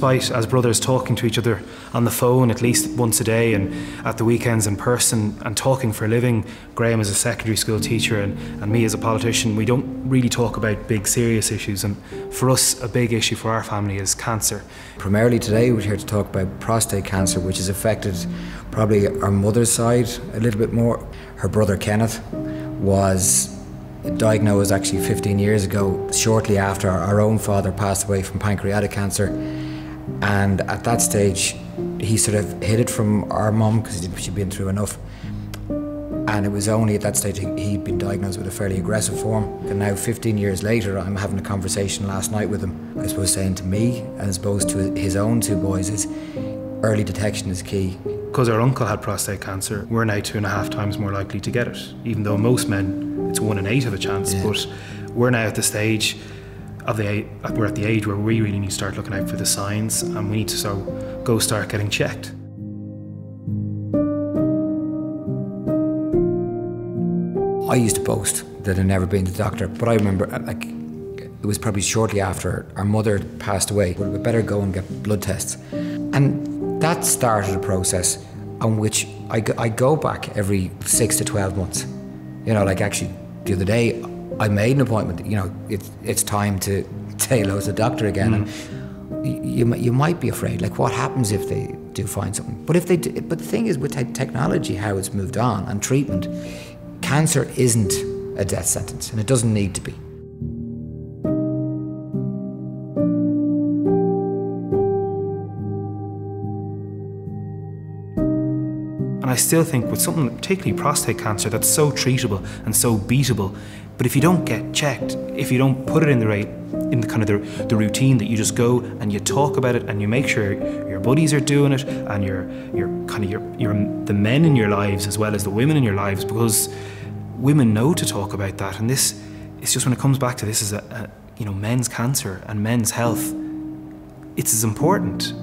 despite, as brothers, talking to each other on the phone at least once a day and at the weekends in person and talking for a living, Graham as a secondary school teacher and me as a politician, we don't really talk about big serious issues, and for us a big issue for our family is cancer. Primarily today we're here to talk about prostate cancer, which has affected probably our mother's side a little bit more. Her brother Kenneth was diagnosed actually 15 years ago, shortly after our own father passed away from pancreatic cancer. And at that stage, he sort of hid it from our mum because she'd been through enough. And it was only at that stage he'd been diagnosed with a fairly aggressive form. And now 15 years later, I'm having a conversation last night with him, I suppose saying to me, as opposed to his own two boys, is early detection is key. Because our uncle had prostate cancer, we're now 2.5 times more likely to get it, even though most men it's 1 in 8 of a chance. Yeah. But we're now at the stage of we're at the age where we really need to start looking out for the signs, and we need to start getting checked. I used to boast that I'd never been to the doctor, but I remember like it was probably shortly after our mother passed away. We better go and get blood tests, and that started a process on which I go back every 6 to 12 months. You know, like actually the other day I made an appointment. You know, it's time to say hello to the doctor again. And you might be afraid, like what happens if they do find something? But but the thing is, with technology, how it's moved on, and treatment, cancer isn't a death sentence, and it doesn't need to be. And I still think with something, particularly prostate cancer, that's so treatable and so beatable, but if you don't get checked, if you don't put it in the routine that you just go and you talk about it and you make sure your buddies are doing it, and you're the men in your lives as well as the women in your lives, because women know to talk about that. And it's just when it comes back to this is men's cancer and men's health, it's as important.